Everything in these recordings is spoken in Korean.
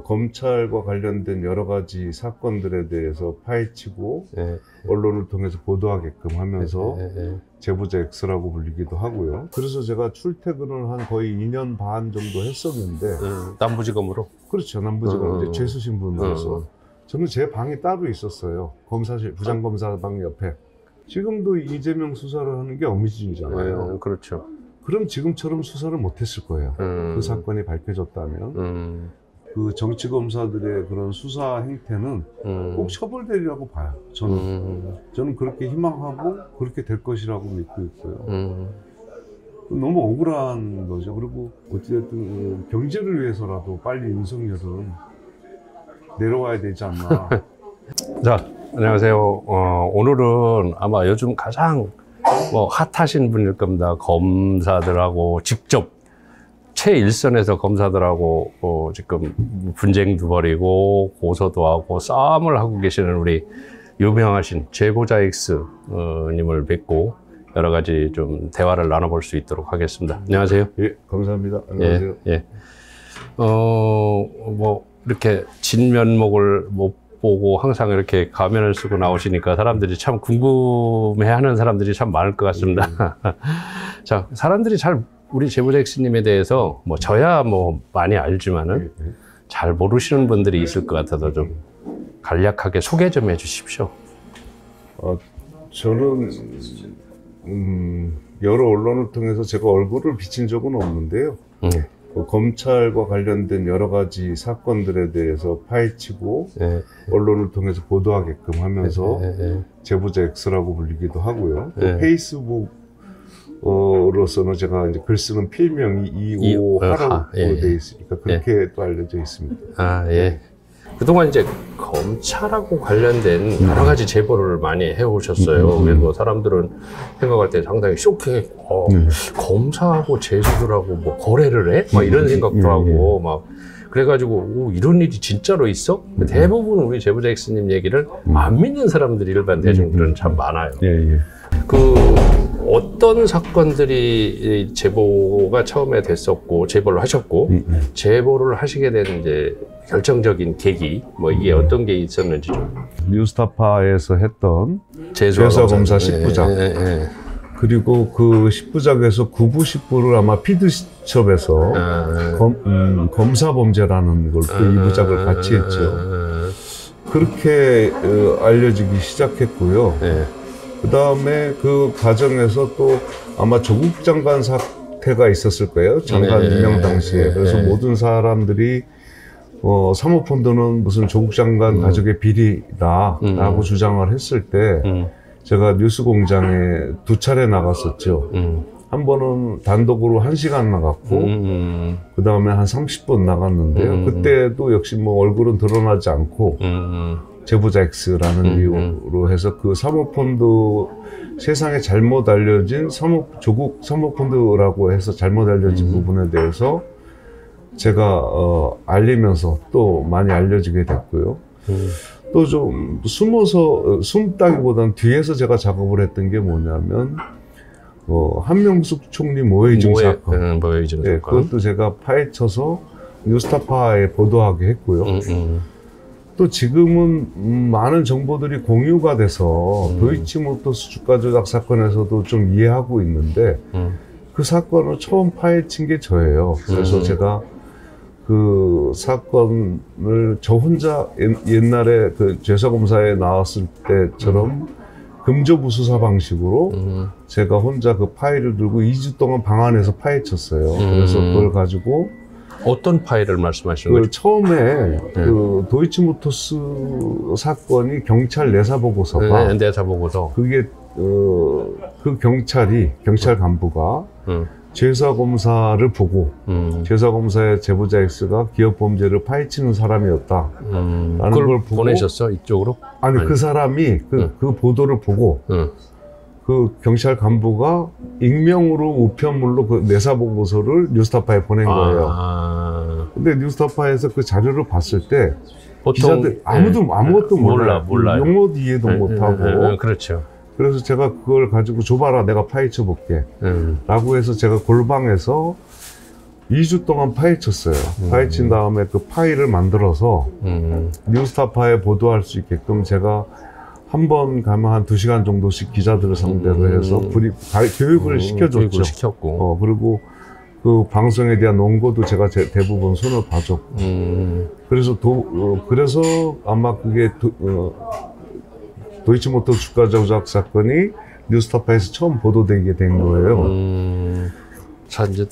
검찰과 관련된 여러 가지 사건들에 대해서 파헤치고 언론을 통해서 보도하게끔 하면서 제보자 X라고 불리기도 하고요. 그래서 제가 출퇴근을 한 거의 2년 반 정도 했었는데 남부지검으로? 그렇죠. 남부지검 이제 죄수신분으로서 저는 제 방이 따로 있었어요. 검사실, 부장검사방 옆에. 지금도 이재명 수사를 하는 게 어미진이잖아요. 그렇죠. 그럼 지금처럼 수사를 못했을 거예요. 그 사건이 밝혀졌다면. 그 정치검사들의 그런 수사 행태는 꼭 처벌되리라고 봐요. 저는 그렇게 희망하고 그렇게 될 것이라고 믿고 있고요. 너무 억울한 거죠. 그리고 어찌됐든 경제를 위해서라도 빨리 윤석열은 내려와야 되지 않나. 자, 안녕하세요. 오늘은 아마 요즘 가장 핫하신 분일 겁니다. 검사들하고 직접 최일선에서 검사들하고 지금 분쟁도 벌이고 고소도 하고 싸움을 하고 계시는 우리 유명하신 제보자 X 님을 뵙고 여러 가지 좀 대화를 나눠볼 수 있도록 하겠습니다. 안녕하세요. 예, 감사합니다. 안녕하세요. 이렇게 진면목을 못 보고 항상 이렇게 가면을 쓰고 나오시니까 사람들이 참 궁금해하는 사람들이 참 많을 것 같습니다. 자, 사람들이 잘 우리 제보자 X님에 대해서 저야 많이 알지만은 잘 모르시는 분들이 있을 것 같아서 좀 간략하게 소개 좀 해주십시오. 저는 여러 언론을 통해서 제가 얼굴을 비친 적은 없는데요. 검찰과 관련된 여러 가지 사건들에 대해서 파헤치고 언론을 통해서 보도하게끔 하면서 제보자 X라고 불리기도 하고요. 페이스북으로서는 제가 이제 글 쓰는 필명이 25하라고 되어 있으니까 그렇게 또 알려져 있습니다. 그동안 이제 검찰하고 관련된 여러 가지 제보를 많이 해오셨어요. 그래서 사람들은 생각할 때 상당히 쇼킹했고, 검사하고 죄수들하고 거래를 해? 이런 생각도 하고, 그래가지고, 이런 일이 진짜로 있어? 대부분 우리 제보자 X님 얘기를 안 믿는 사람들이 일반 대중들은 참 많아요. 어떤 사건들이 제보가 처음에 됐었고, 제보를 하셨고, 제보를 하시게 된 이제 결정적인 계기, 이게 어떤 게 있었는지 좀. 뉴스타파에서 했던 죄수검사 10부작. 그리고 그 10부작에서 9부, 10부를 아마 피드첩에서 검사범죄라는 걸 또 2부작을 같이 했죠. 그렇게 알려지기 시작했고요. 그 다음에 그 과정에서 또 아마 조국 장관 사태가 있었을 거예요. 장관 임명 당시에. 그래서 모든 사람들이 사모펀드는 무슨 조국 장관 가족의 비리다 라고 주장을 했을 때 제가 뉴스공장에 2차례 나갔었죠. 한 번은 단독으로 1시간 나갔고 그 다음에 한 30분 나갔는데요. 그때도 역시 얼굴은 드러나지 않고 제보자 X라는 이유로 해서 그 사모펀드 세상에 잘못 알려진 조국 사모펀드라고 해서 잘못 알려진 부분에 대해서 제가 알리면서 또 많이 알려지게 됐고요. 또 좀 숨다기보다는 뒤에서 제가 작업을 했던 게 뭐냐면 한명숙 총리 모해이중 사건. 그것도 제가 파헤쳐서 뉴스타파에 보도하게 했고요. 또 지금은 많은 정보들이 공유가 돼서 도이치모터스 주가 조작 사건에서도 좀 이해하고 있는데 그 사건을 처음 파헤친 게 저예요. 그래서 제가 그 사건을 저 혼자 옛날에 그 죄사검사에 나왔을 때처럼 금조부 수사 방식으로 제가 혼자 그 파일을 들고 2주 동안 방 안에서 파헤쳤어요. 그래서 그걸 가지고 어떤 파일을 말씀하시는 거죠? 처음에 그 도이치모터스 사건이 경찰 내사보고서가 내사보고서 그게 그 경찰 간부가 죄사검사를 보고 죄사검사의 제보자 X가 기업범죄를 파헤치는 사람이었다 라는 걸 보고 보내셨어? 이쪽으로? 아니 그 사람이 그 보도를 보고 그 경찰 간부가 익명으로 우편물로 그 내사보고서를 뉴스타파에 보낸 거예요. 근데 뉴스타파에서 그 자료를 봤을 때 기자들 아무것도 몰라요. 용어도 이해도 못하고. 그렇죠. 그래서 제가 그걸 가지고 줘봐라 내가 파헤쳐 볼게 라고 해서 제가 골방에서 2주 동안 파헤쳤어요. 파헤친 다음에 그 파일을 만들어서 뉴스타파에 보도할 수 있게끔 제가 한 번 가면 한 2시간 정도씩 기자들을 상대로 해서 교육을 시켜줬죠. 교육을 시켰고. 그리고 그 방송에 대한 원고도 제가 대부분 손을 봐줬고. 그래서 아마 그게 도이치모터 주가 조작 사건이 뉴스타파에서 처음 보도되게 된 거예요. 자, 이제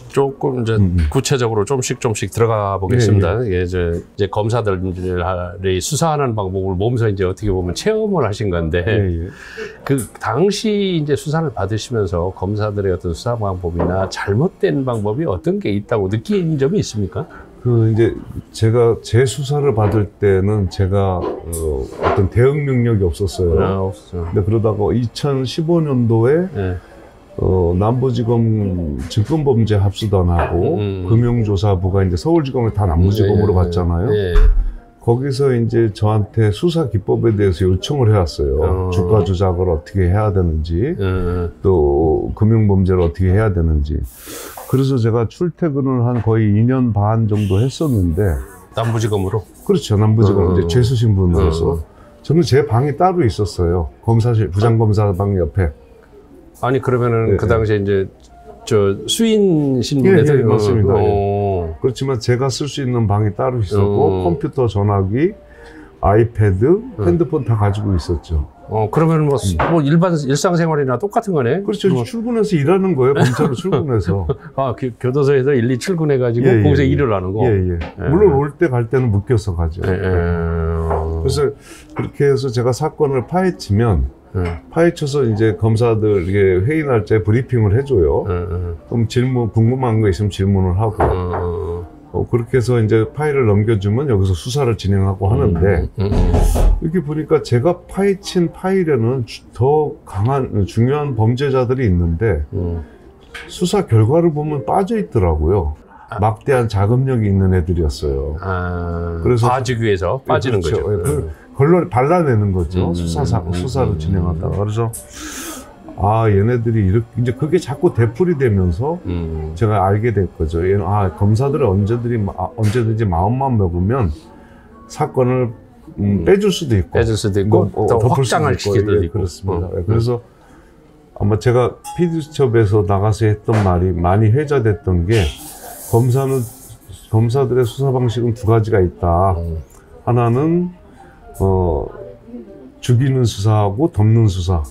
조금 이제 구체적으로 조금씩 들어가 보겠습니다. 예. 이제 검사들이 수사하는 방법을 몸소 이제 어떻게 보면 체험을 하신 건데, 예. 그 당시 이제 수사를 받으시면서 검사들의 어떤 수사 방법이나 잘못된 방법이 어떤 게 있다고 느낀 점이 있습니까? 이제 제가 재수사를 받을 때는 제가 어떤 대응 능력이 없었어요. 없어요. 근데 그러다가 2015년도에 네. 남부지검 증권범죄 합수단하고 금융조사부가 이제 서울지검에 다 남부지검으로 갔잖아요. 거기서 이제 저한테 수사 기법에 대해서 요청을 해왔어요. 주가 조작을 어떻게 해야 되는지, 또 금융범죄를 어떻게 해야 되는지. 그래서 제가 출퇴근을 한 거의 2년 반 정도 했었는데. 남부지검으로? 그렇죠. 남부지검 이제 죄수신분으로서. 저는 제 방이 따로 있었어요. 검사실, 부장검사방 옆에. 아니, 그러면은 네, 그 당시에 이제 수인 신분에서. 예, 맞습니다. 그렇지만 제가 쓸 수 있는 방이 따로 있었고, 컴퓨터, 전화기, 아이패드, 핸드폰 다 가지고 있었죠. 그러면 뭐 일반 일상생활이나 똑같은 거네? 그렇죠. 출근해서 일하는 거예요. 검찰로 출근해서. 교도소에서 일일이 출근해가지고 거기서 일을 하는 거? 물론 올 때 갈 때는 묶여서 가죠. 그래서 그렇게 해서 제가 사건을 파헤쳐서 이제 검사들에게 회의 날짜에 브리핑을 해줘요. 그럼 궁금한 거 있으면 질문을 하고. 그렇게 해서 이제 파일을 넘겨주면 여기서 수사를 진행하고 하는데, 이렇게 보니까 제가 파헤친 파일에는 더 강한, 중요한 범죄자들이 있는데, 수사 결과를 보면 빠져 있더라고요. 막대한 자금력이 있는 애들이었어요. 그래서 봐주기 위해서 빠지는 그렇죠. 거죠. 걸러 발라내는 거죠. 수사를 진행하다가. 그래서 얘네들이 이렇게 이제 그게 자꾸 되풀이 되면서 제가 알게 된 거죠. 검사들은 언제든지 마음만 먹으면 사건을 빼줄 수도 있고 더 확장할 시기도 있고. 그렇습니다. 그래서 아마 제가 PD수첩에서 나가서 했던 말이 많이 회자됐던 게, 검사들의 수사 방식은 두 가지가 있다. 하나는 죽이는 수사하고 덮는 수사.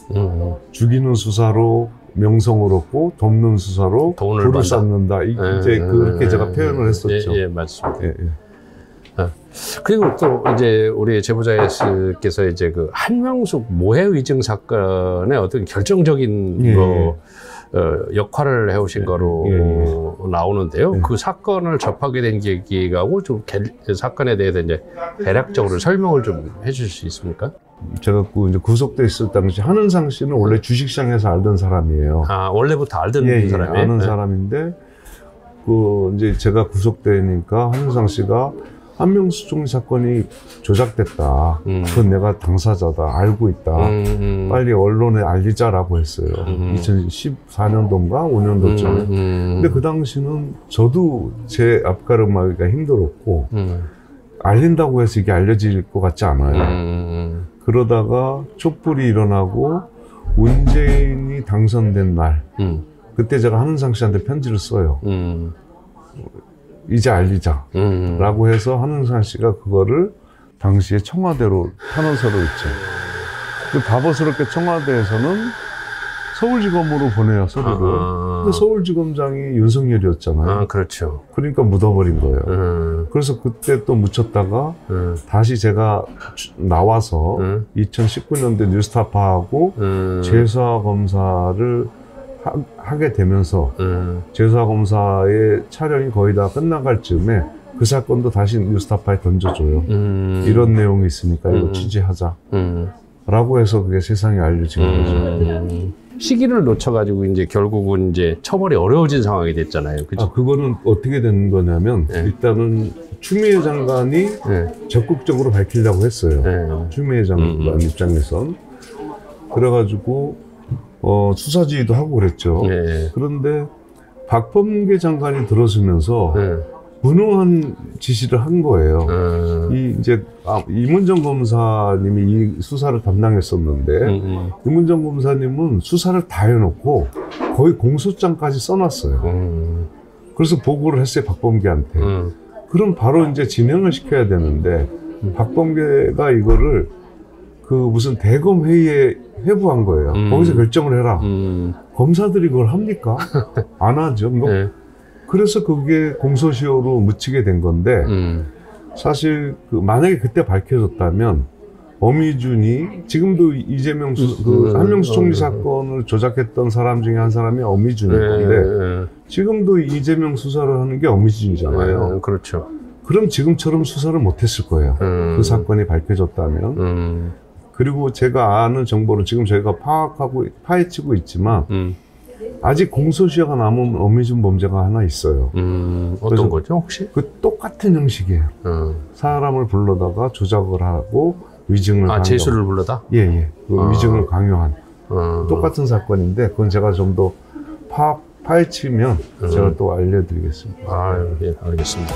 죽이는 수사로 명성을 얻고 덮는 수사로 돈을 쌓는다. 이제 그렇게 제가 표현을 했었죠. 예, 맞습니다. 그리고 또 이제 우리 제보자께서 이제 그 한명숙 모해 위증 사건의 어떤 결정적인 역할을 해오신 거로 나오는데요. 그 사건을 접하게 된 계기하고 좀 사건에 대해서 이제 대략적으로 설명을 좀 해주실 수 있습니까? 제가 이제 구속돼 있을 당시 한은상 씨는 원래 주식시장에서 알던 사람이에요. 원래부터 알던 사람이에요? 아는 사람인데, 이제 제가 구속되니까 한은상 씨가 한명숙 총리 사건이 조작됐다. 그건 내가 당사자다. 알고 있다. 빨리 언론에 알리자라고 했어요. 2014년도인가 5년도쯤에. 근데 그 당시는 저도 제 앞가름하기가 힘들었고, 알린다고 해서 이게 알려질 것 같지 않아요. 그러다가 촛불이 일어나고 문재인이 당선된 날, 그때 제가 한은상 씨한테 편지를 써요. 이제 알리자 라고 해서 한은상 씨가 그거를 당시에 청와대로 탄원서로 있죠. 그 바보스럽게 청와대에서는 서울지검으로 보내요, 서류를. 근데 서울지검장이 윤석열이었잖아요. 그렇죠. 그러니까 묻어버린 거예요. 그래서 그때 또 묻혔다가 다시 제가 나와서 2019년도에 뉴스타파하고 재수사 검사를 하게 되면서 재수사 검사의 촬영이 거의 다 끝나갈 즈음에 그 사건도 다시 뉴스타파에 던져줘요. 이런 내용이 있으니까 이거 취재하자. 라고 해서 그게 세상에 알려진 거죠. 시기를 놓쳐가지고 이제 결국은 이제 처벌이 어려워진 상황이 됐잖아요. 그죠? 그거는 어떻게 된 거냐면, 일단은 추미애 장관이 적극적으로 밝히려고 했어요. 추미애 장관 입장에선. 그래가지고 수사 지휘도 하고 그랬죠. 그런데 박범계 장관이 들어서면서 네. 무능한 지시를 한 거예요. 이제 이문정 검사님이 이 수사를 담당했었는데 이문정 검사님은 수사를 다 해놓고 거의 공소장까지 써놨어요. 그래서 보고를 했어요, 박범계한테. 그럼 바로 이제 진행을 시켜야 되는데 박범계가 이거를 그 무슨 대검 회의에 회부한 거예요. 거기서 결정을 해라. 검사들이 그걸 합니까? 안 하죠. 뭐. 네. 그래서 그게 공소시효로 묻히게 된 건데 사실 그 만약에 그때 밝혀졌다면 어미준이 지금도 이재명 그 한명수 총리 사건을 조작했던 사람 중에 한 사람이 어미준인 건데 지금도 이재명 수사를 하는 게 어미준이잖아요. 그렇죠. 그럼 지금처럼 수사를 못했을 거예요. 그 사건이 밝혀졌다면. 그리고 제가 아는 정보를 지금 저희가 파헤치고 있지만 아직 공소시효가 남은 어미준 범죄가 하나 있어요. 어떤 거죠, 혹시? 그 똑같은 형식이에요. 사람을 불러다가 조작을 하고 위증을 강요. 재수를 불러다? 예. 그 위증을 강요한 똑같은 사건인데 그건 제가 좀 더 파헤치면 제가 또 알려드리겠습니다. 예, 알겠습니다.